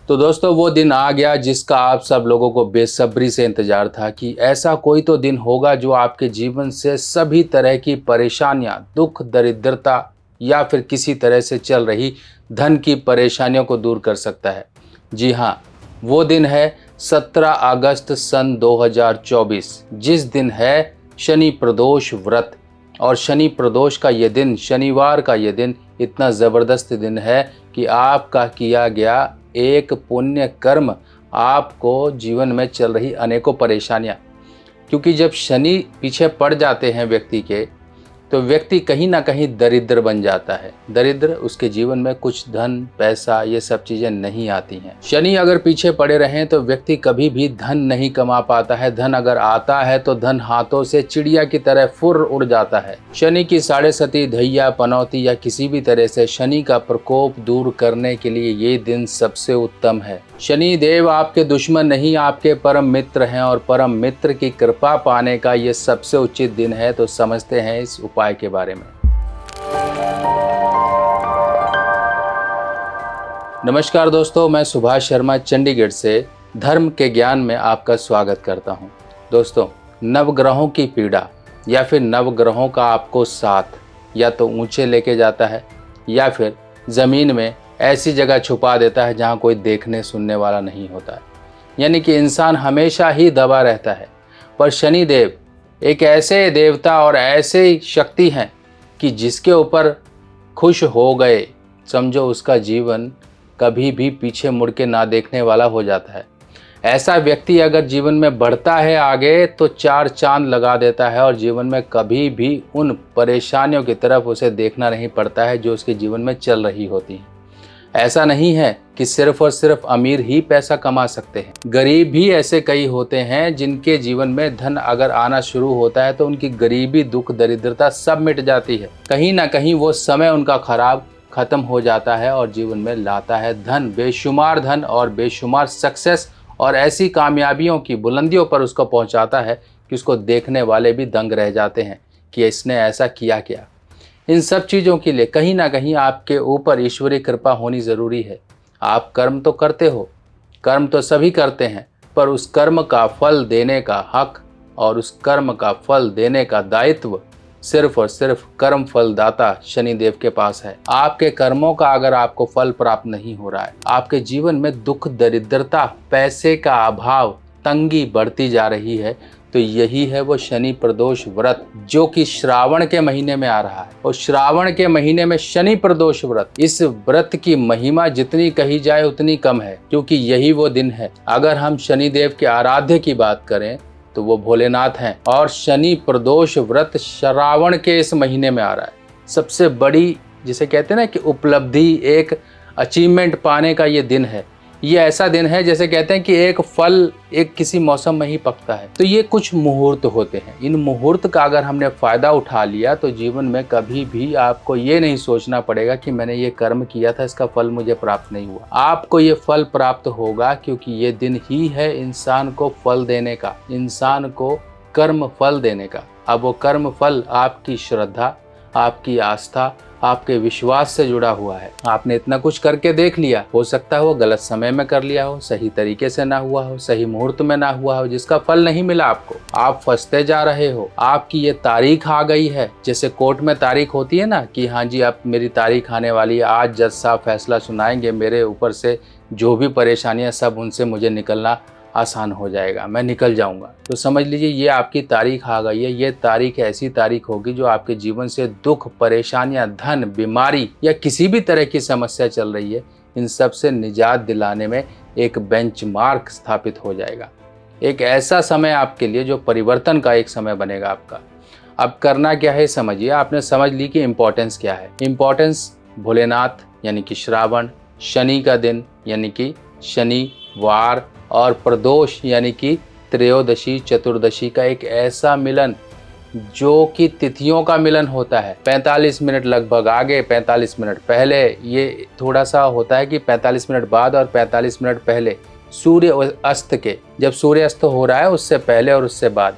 तो दोस्तों वो दिन आ गया जिसका आप सब लोगों को बेसब्री से इंतजार था कि ऐसा कोई तो दिन होगा जो आपके जीवन से सभी तरह की परेशानियां, दुख, दरिद्रता या फिर किसी तरह से चल रही धन की परेशानियों को दूर कर सकता है। जी हाँ, वो दिन है 17 अगस्त सन 2024, जिस दिन है शनि प्रदोष व्रत। और शनि प्रदोष का ये दिन, शनिवार का ये दिन इतना ज़बरदस्त दिन है कि आपका किया गया एक पुण्य कर्म आपको जीवन में चल रही अनेकों परेशानियां, क्योंकि जब शनि पीछे पड़ जाते हैं व्यक्ति के, तो व्यक्ति कहीं ना कहीं दरिद्र बन जाता है। दरिद्र, उसके जीवन में कुछ धन, पैसा, ये सब चीज़ें नहीं आती हैं। शनि अगर पीछे पड़े रहें तो व्यक्ति कभी भी धन नहीं कमा पाता है। धन अगर आता है तो धन हाथों से चिड़िया की तरह फुर्र उड़ जाता है। शनि की साढ़े सती, धैया, पनौती या किसी भी तरह से शनि का प्रकोप दूर करने के लिए ये दिन सबसे उत्तम है। शनि देव आपके दुश्मन नहीं, आपके परम मित्र हैं और परम मित्र की कृपा पाने का ये सबसे उचित दिन है। तो समझते हैं इस उपाय के बारे में। नमस्कार दोस्तों, मैं सुभाष शर्मा चंडीगढ़ से धर्म के ज्ञान में आपका स्वागत करता हूं। दोस्तों, नवग्रहों की पीड़ा या फिर नवग्रहों का आपको साथ या तो ऊंचे लेके जाता है या फिर ज़मीन में ऐसी जगह छुपा देता है जहां कोई देखने सुनने वाला नहीं होता है। यानी कि इंसान हमेशा ही दबा रहता है। पर शनि देव एक ऐसे देवता और ऐसे शक्ति हैं कि जिसके ऊपर खुश हो गए, समझो उसका जीवन कभी भी पीछे मुड़ के ना देखने वाला हो जाता है। ऐसा व्यक्ति अगर जीवन में बढ़ता है आगे तो 4 चांद लगा देता है और जीवन में कभी भी उन परेशानियों की तरफ उसे देखना नहीं पड़ता है जो उसके जीवन में चल रही होती हैं। ऐसा नहीं है कि सिर्फ और सिर्फ अमीर ही पैसा कमा सकते हैं। गरीब भी ऐसे कई होते हैं जिनके जीवन में धन अगर आना शुरू होता है तो उनकी गरीबी, दुख, दरिद्रता सब मिट जाती है। कहीं ना कहीं वो समय उनका खराब खत्म हो जाता है और जीवन में लाता है धन, बेशुमार धन और बेशुमार सक्सेस और ऐसी कामयाबियों की बुलंदियों पर उसको पहुंचाता है कि उसको देखने वाले भी दंग रह जाते हैं कि इसने ऐसा किया क्या। इन सब चीज़ों के लिए कहीं ना कहीं आपके ऊपर ईश्वरीय कृपा होनी ज़रूरी है। आप कर्म तो करते हो, कर्म तो सभी करते हैं, पर उस कर्म का फल देने का हक और उस कर्म का फल देने का दायित्व सिर्फ और सिर्फ कर्म फलदाता शनिदेव के पास है। आपके कर्मों का अगर आपको फल प्राप्त नहीं हो रहा है, आपके जीवन में दुख, दरिद्रता, पैसे का अभाव, तंगी बढ़ती जा रही है, तो यही है वो शनि प्रदोष व्रत जो कि श्रावण के महीने में आ रहा है। और श्रावण के महीने में शनि प्रदोष व्रत, इस व्रत की महिमा जितनी कही जाए उतनी कम है, क्योंकि यही वो दिन है। अगर हम शनिदेव के आराध्य की बात करें तो वो भोलेनाथ हैं और शनि प्रदोष व्रत श्रावण के इस महीने में आ रहा है। सबसे बड़ी जिसे कहते हैं ना कि उपलब्धि, एक अचीवमेंट पाने का ये दिन है। ये ऐसा दिन है जैसे कहते हैं कि एक फल एक किसी मौसम में ही पकता है। तो ये कुछ मुहूर्त होते हैं। इन मुहूर्त का अगर हमने फ़ायदा उठा लिया तो जीवन में कभी भी आपको ये नहीं सोचना पड़ेगा कि मैंने ये कर्म किया था, इसका फल मुझे प्राप्त नहीं हुआ। आपको ये फल प्राप्त होगा क्योंकि ये दिन ही है इंसान को फल देने का, इंसान को कर्म फल देने का। अब वो कर्म फल आपकी श्रद्धा, आपकी आस्था, आपके विश्वास से जुड़ा हुआ है। आपने इतना कुछ करके देख लिया, हो सकता है वो गलत समय में कर लिया हो, सही तरीके से ना हुआ हो, सही मुहूर्त में ना हुआ हो, जिसका फल नहीं मिला आपको। आप फंसते जा रहे हो। आपकी ये तारीख आ गई है, जैसे कोर्ट में तारीख होती है ना कि हाँ जी अब मेरी तारीख आने वाली है, आज जज साहब फैसला सुनाएंगे, मेरे ऊपर से जो भी परेशानियां सब उनसे मुझे निकलना आसान हो जाएगा, मैं निकल जाऊंगा। तो समझ लीजिए ये आपकी तारीख आ गई है। ये तारीख ऐसी तारीख होगी जो आपके जीवन से दुख, परेशानियां, धन, बीमारी या किसी भी तरह की समस्या चल रही है, इन सब से निजात दिलाने में एक बेंचमार्क स्थापित हो जाएगा। एक ऐसा समय आपके लिए जो परिवर्तन का एक समय बनेगा आपका। अब करना क्या है समझिए। आपने समझ ली कि इम्पोर्टेंस क्या है। इम्पोर्टेंस भोलेनाथ यानी कि श्रावण, शनि का दिन यानी कि शनिवार और प्रदोष यानी कि त्रयोदशी, चतुर्दशी का एक ऐसा मिलन जो कि तिथियों का मिलन होता है। 45 मिनट लगभग आगे, 45 मिनट पहले, ये थोड़ा सा होता है कि 45 मिनट बाद और 45 मिनट पहले सूर्य अस्त के, जब सूर्य अस्त हो रहा है उससे पहले और उससे बाद,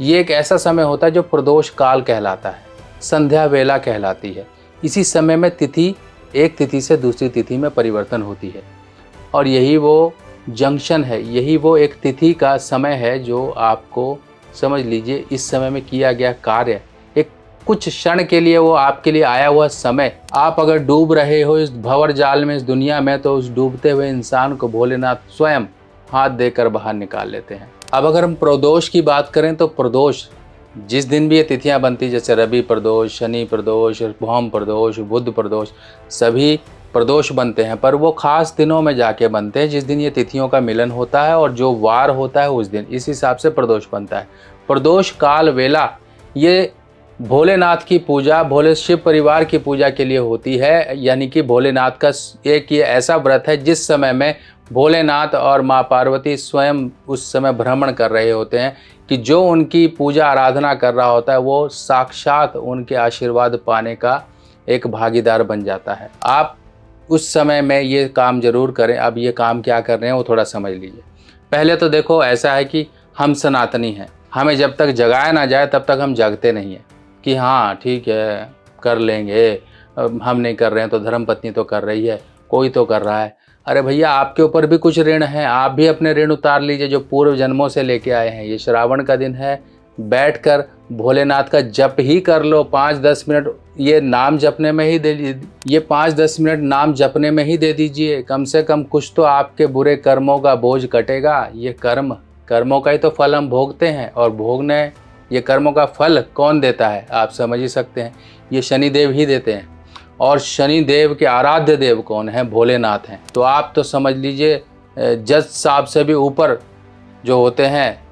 ये एक ऐसा समय होता है जो प्रदोष काल कहलाता है, संध्या वेला कहलाती है। इसी समय में तिथि एक तिथि से दूसरी तिथि में परिवर्तन होती है। और यही वो जंक्शन है, यही वो एक तिथि का समय है जो आपको समझ लीजिए इस समय में किया गया कार्य, एक कुछ क्षण के लिए वो आपके लिए आया हुआ समय। आप अगर डूब रहे हो इस भंवर जाल में, इस दुनिया में, तो उस डूबते हुए इंसान को भोलेनाथ स्वयं हाथ देकर बाहर निकाल लेते हैं। अब अगर हम प्रदोष की बात करें तो प्रदोष जिस दिन भी ये तिथियां बनती, जैसे रवि प्रदोष, शनि प्रदोष, भौम प्रदोष, बुध प्रदोष, सभी प्रदोष बनते हैं, पर वो खास दिनों में जाके बनते हैं जिस दिन ये तिथियों का मिलन होता है और जो वार होता है उस दिन, इस हिसाब से प्रदोष बनता है। प्रदोष काल वेला ये भोलेनाथ की पूजा, भोले शिव परिवार की पूजा के लिए होती है, यानी कि भोलेनाथ का एक ये ऐसा व्रत है जिस समय में भोलेनाथ और माँ पार्वती स्वयं उस समय भ्रमण कर रहे होते हैं कि जो उनकी पूजा आराधना कर रहा होता है वो साक्षात उनके आशीर्वाद पाने का एक भागीदार बन जाता है। आप उस समय में ये काम जरूर करें। अब ये काम क्या कर रहे हैं वो थोड़ा समझ लीजिए। पहले तो देखो, ऐसा है कि हम सनातनी हैं, हमें जब तक जगाया ना जाए तब तक हम जागते नहीं हैं कि हाँ ठीक है कर लेंगे, हम नहीं कर रहे हैं तो धर्मपत्नी तो कर रही है, कोई तो कर रहा है। अरे भैया, आपके ऊपर भी कुछ ऋण है, आप भी अपने ऋण उतार लीजिए जो पूर्व जन्मों से लेके आए हैं। ये श्रावण का दिन है, बैठकर भोलेनाथ का जप ही कर लो 5-10 मिनट, ये नाम जपने में ही ये 5-10 मिनट नाम जपने में ही दे दीजिए। कम से कम कुछ तो आपके बुरे कर्मों का बोझ कटेगा। ये कर्मों का ही तो फल हम भोगते हैं, और भोगने ये कर्मों का फल कौन देता है आप समझ ही सकते हैं, ये शनिदेव ही देते हैं। और शनिदेव के आराध्य देव कौन है? भोलेनाथ हैं। तो आप तो समझ लीजिए जज साहब से भी ऊपर जो होते हैं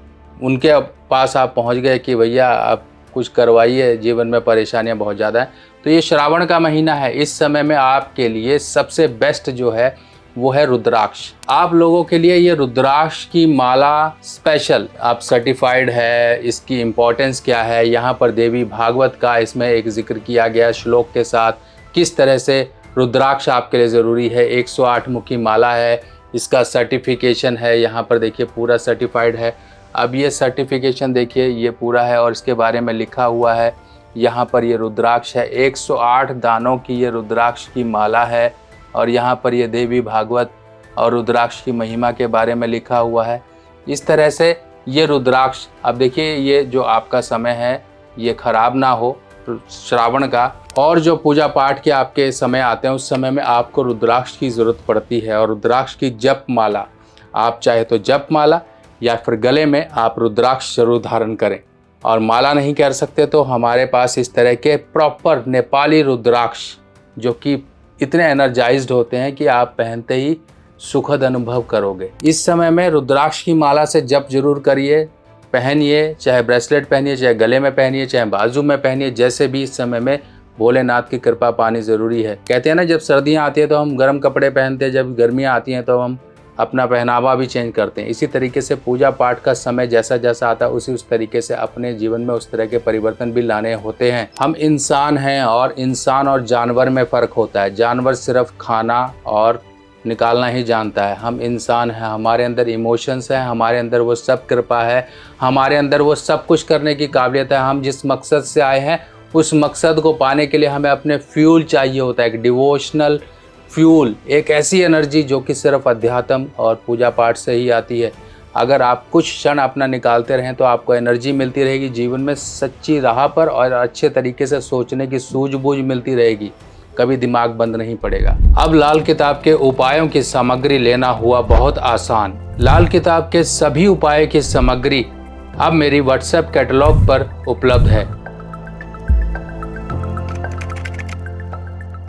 उनके पास आप पहुंच गए कि भैया आप कुछ करवाइए, जीवन में परेशानियां बहुत ज़्यादा हैं। तो ये श्रावण का महीना है, इस समय में आपके लिए सबसे बेस्ट जो है वो है रुद्राक्ष। आप लोगों के लिए ये रुद्राक्ष की माला स्पेशल आप सर्टिफाइड है। इसकी इम्पोर्टेंस क्या है, यहाँ पर देवी भागवत का इसमें एक जिक्र किया गया श्लोक के साथ, किस तरह से रुद्राक्ष आपके लिए ज़रूरी है। 108 मुखी माला है, इसका सर्टिफिकेशन है, यहाँ पर देखिए पूरा सर्टिफाइड है। अब ये सर्टिफिकेशन देखिए ये पूरा है और इसके बारे में लिखा हुआ है। यहाँ पर ये रुद्राक्ष है, 108 दानों की ये रुद्राक्ष की माला है, और यहाँ पर ये देवी भागवत और रुद्राक्ष की महिमा के बारे में लिखा हुआ है। इस तरह से ये रुद्राक्ष, अब देखिए ये जो आपका समय है ये खराब ना हो श्रावण का, और जो पूजा पाठ के आपके समय आते हैं उस समय में आपको रुद्राक्ष की ज़रूरत पड़ती है। और रुद्राक्ष की जप माला, आप चाहे तो जप माला या फिर गले में आप रुद्राक्ष जरूर धारण करें। और माला नहीं कर सकते तो हमारे पास इस तरह के प्रॉपर नेपाली रुद्राक्ष जो कि इतने एनर्जाइज्ड होते हैं कि आप पहनते ही सुखद अनुभव करोगे। इस समय में रुद्राक्ष की माला से जप जरूर करिए, पहनिए, चाहे ब्रेसलेट पहनिए, चाहे गले में पहनिए, चाहे बाजू में पहनिए, जैसे भी इस समय में भोलेनाथ की कृपा पानी ज़रूरी है। कहते हैं ना, जब सर्दियाँ आती हैं तो हम गर्म कपड़े पहनते हैं, जब गर्मियाँ आती हैं तो हम अपना पहनावा भी चेंज करते हैं। इसी तरीके से पूजा पाठ का समय जैसा जैसा आता है उस तरीके से अपने जीवन में उस तरह के परिवर्तन भी लाने होते हैं। हम इंसान हैं और इंसान और जानवर में फ़र्क होता है। जानवर सिर्फ खाना और निकालना ही जानता है, हम इंसान हैं, हमारे अंदर इमोशंस हैं, हमारे अंदर वो सब कृपा है, हमारे अंदर वो सब कुछ करने की काबिलियत है। हम जिस मकसद से आए हैं उस मकसद को पाने के लिए हमें अपने फ्यूल चाहिए होता है, एक डिवोशनल फ्यूल, एक ऐसी एनर्जी जो कि सिर्फ अध्यात्म और पूजा पाठ से ही आती है। अगर आप कुछ क्षण अपना निकालते रहें तो आपको एनर्जी मिलती रहेगी, जीवन में सच्ची राह पर और अच्छे तरीके से सोचने की सूझबूझ मिलती रहेगी, कभी दिमाग बंद नहीं पड़ेगा। अब लाल किताब के उपायों की सामग्री लेना हुआ बहुत आसान। लाल किताब के सभी उपाय की सामग्री अब मेरी व्हाट्सएप कैटलॉग पर उपलब्ध है।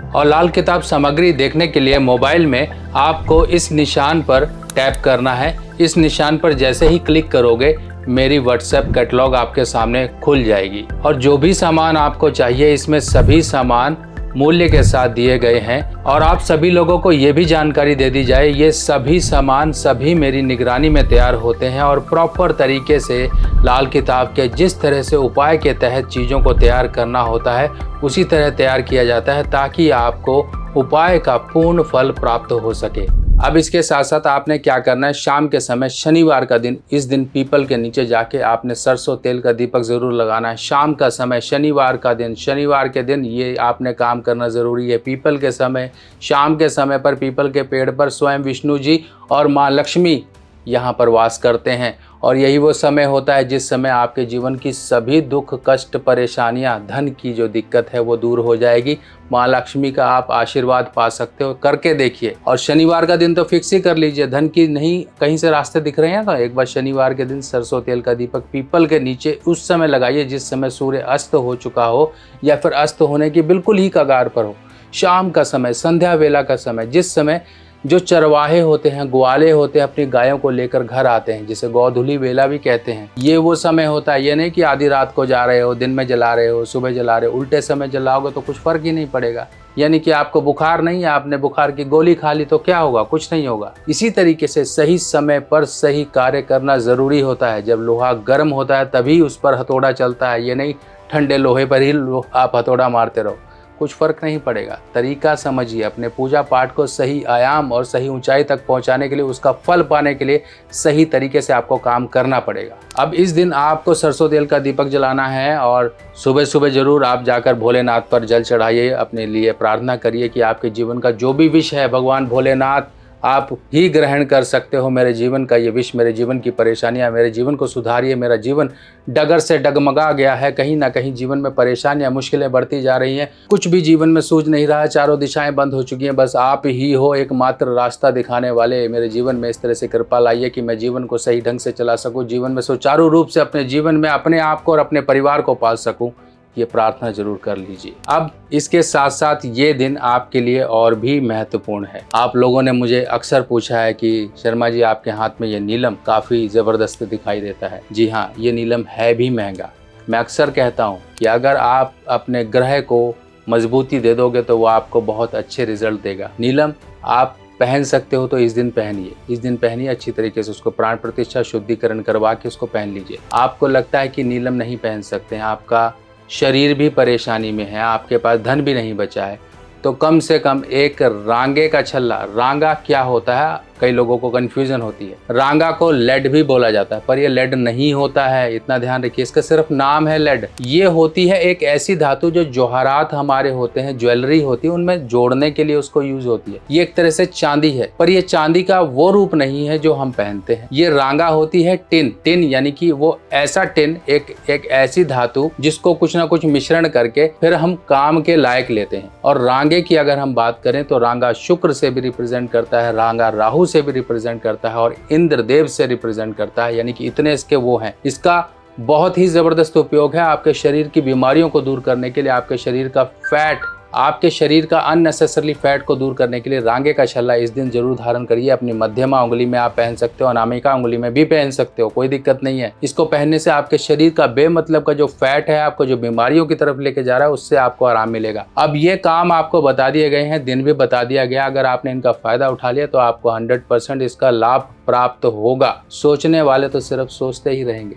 और लाल किताब सामग्री देखने के लिए मोबाइल में आपको इस निशान पर टैप करना है। इस निशान पर जैसे ही क्लिक करोगे मेरी व्हाट्सएप कैटलॉग आपके सामने खुल जाएगी, और जो भी सामान आपको चाहिए इसमें सभी सामान मूल्य के साथ दिए गए हैं। और आप सभी लोगों को ये भी जानकारी दे दी जाए, ये सभी सामान सभी मेरी निगरानी में तैयार होते हैं और प्रॉपर तरीके से लाल किताब के जिस तरह से उपाय के तहत चीज़ों को तैयार करना होता है उसी तरह तैयार किया जाता है, ताकि आपको उपाय का पूर्ण फल प्राप्त हो सके। अब इसके साथ साथ आपने क्या करना है, शाम के समय शनिवार का दिन, इस दिन पीपल के नीचे जाके आपने सरसों तेल का दीपक ज़रूर लगाना है। शाम का समय शनिवार का दिन, शनिवार के दिन ये आपने काम करना ज़रूरी है। पीपल के समय, शाम के समय पर पीपल के पेड़ पर स्वयं विष्णु जी और माँ लक्ष्मी यहाँ पर वास करते हैं और यही वो समय होता है जिस समय आपके जीवन की सभी दुख, कष्ट, परेशानियाँ, धन की जो दिक्कत है वो दूर हो जाएगी। माँ लक्ष्मी का आप आशीर्वाद पा सकते हो, करके देखिए। और शनिवार का दिन तो फिक्स ही कर लीजिए, धन की नहीं कहीं से रास्ते दिख रहे हैं तो एक बार शनिवार के दिन सरसों तेल का दीपक पीपल के नीचे उस समय लगाइए जिस समय सूर्य अस्त हो चुका हो या फिर अस्त होने की बिल्कुल ही कगार पर हो। शाम का समय, संध्या वेला का समय, जिस समय जो चरवाहे होते हैं, ग्वाले होते हैं, अपनी गायों को लेकर घर आते हैं, जिसे गोधूली वेला भी कहते हैं, ये वो समय होता है। ये नहीं कि आधी रात को जा रहे हो, दिन में जला रहे हो, सुबह जला रहे हो, उल्टे समय जलाओगे तो कुछ फर्क ही नहीं पड़ेगा। यानी कि आपको बुखार नहीं है, आपने बुखार की गोली खा ली तो क्या होगा, कुछ नहीं होगा। इसी तरीके से सही समय पर सही कार्य करना ज़रूरी होता है। जब लोहा गर्म होता है तभी उस पर हथौड़ा चलता है, ये नहीं ठंडे लोहे पर ही आप हथौड़ा मारते रहो, कुछ फर्क नहीं पड़ेगा। तरीका समझिए, अपने पूजा पाठ को सही आयाम और सही ऊंचाई तक पहुंचाने के लिए, उसका फल पाने के लिए सही तरीके से आपको काम करना पड़ेगा। अब इस दिन आपको सरसों तेल का दीपक जलाना है और सुबह सुबह जरूर आप जाकर भोलेनाथ पर जल चढ़ाइए, अपने लिए प्रार्थना करिए कि आपके जीवन का जो भी विश है भगवान भोलेनाथ आप ही ग्रहण कर सकते हो। मेरे जीवन का ये विश, मेरे जीवन की परेशानियां, मेरे जीवन को सुधारिए। मेरा जीवन डगर से डगमगा गया है, कहीं ना कहीं जीवन में परेशानियां, मुश्किलें बढ़ती जा रही हैं, कुछ भी जीवन में सूझ नहीं रहा है, चारों दिशाएं बंद हो चुकी हैं, बस आप ही हो एकमात्र रास्ता दिखाने वाले। मेरे जीवन में इस तरह से कृपा लाइए कि मैं जीवन को सही ढंग से चला सकूँ, जीवन में सुचारू रूप से अपने जीवन में अपने आप को और अपने परिवार को पाल सकूँ। ये प्रार्थना जरूर कर लीजिए। अब इसके साथ साथ ये दिन आपके लिए और भी महत्वपूर्ण है। आप लोगों ने मुझे अक्सर पूछा है कि शर्मा जी आपके हाथ में ये नीलम काफ़ी ज़बरदस्त दिखाई देता है। जी हाँ, ये नीलम है भी महंगा। मैं अक्सर कहता हूँ कि अगर आप अपने ग्रह को मजबूती दे दोगे तो वो आपको बहुत अच्छे रिजल्ट देगा। नीलम आप पहन सकते हो तो इस दिन पहनिए, इस दिन पहनिए अच्छी तरीके से, उसको प्राण प्रतिष्ठा शुद्धिकरण करवा के उसको पहन लीजिए। आपको लगता है कि नीलम नहीं पहन सकते हैं, आपका शरीर भी परेशानी में है, आपके पास धन भी नहीं बचा है, तो कम से कम एक रांगे का छल्ला, रांगा क्या होता है कई लोगों को कन्फ्यूजन होती है, रांगा को लेड भी बोला जाता है पर ये लेड नहीं होता है, इतना ध्यान रखिए, इसका सिर्फ नाम है लेड। ये होती है एक ऐसी धातु जो जौहरात हमारे होते हैं, ज्वेलरी होती है, उनमें जोड़ने के लिए उसको यूज होती है। ये एक तरह से चांदी है पर ये चांदी का वो रूप नहीं है जो हम पहनते हैं। ये रांगा होती है टिन, टिन यानी कि वो ऐसा टिन, एक ऐसी धातु जिसको कुछ ना कुछ मिश्रण करके फिर हम काम के लायक लेते हैं। और रांगे की अगर हम बात करें तो रांगा शुक्र से भी रिप्रेजेंट करता है, रांगा राहु से भी रिप्रेजेंट करता है और इंद्रदेव से रिप्रेजेंट करता है, यानी कि इतने इसके वो हैं। इसका बहुत ही जबरदस्त उपयोग है आपके शरीर की बीमारियों को दूर करने के लिए, आपके शरीर का फैट, आपके शरीर का अननेसेसरी फैट को दूर करने के लिए रांगे का छल्ला इस दिन जरूर धारण करिए। अपनी मध्यमा उंगली में आप पहन सकते हो, अनामिका उंगली में भी पहन सकते हो, कोई दिक्कत नहीं है। इसको पहनने से आपके शरीर का बेमतलब का जो फैट है, आपको जो बीमारियों की तरफ लेके जा रहा है, उससे आपको आराम मिलेगा। अब ये काम आपको बता दिए गए हैं, दिन भी बता दिया गया, अगर आपने इनका फायदा उठा लिया तो आपको 100% इसका लाभ प्राप्त होगा। सोचने वाले तो सिर्फ सोचते ही रहेंगे,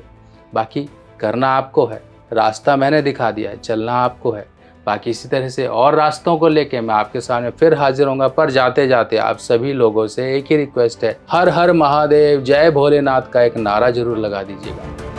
बाकी करना आपको है। रास्ता मैंने दिखा दिया है, चलना आपको है। बाकी इसी तरह से और रास्तों को लेके मैं आपके सामने फिर हाजिर होऊंगा। पर जाते जाते आप सभी लोगों से एक ही रिक्वेस्ट है, हर हर महादेव, जय भोलेनाथ का एक नारा जरूर लगा दीजिएगा।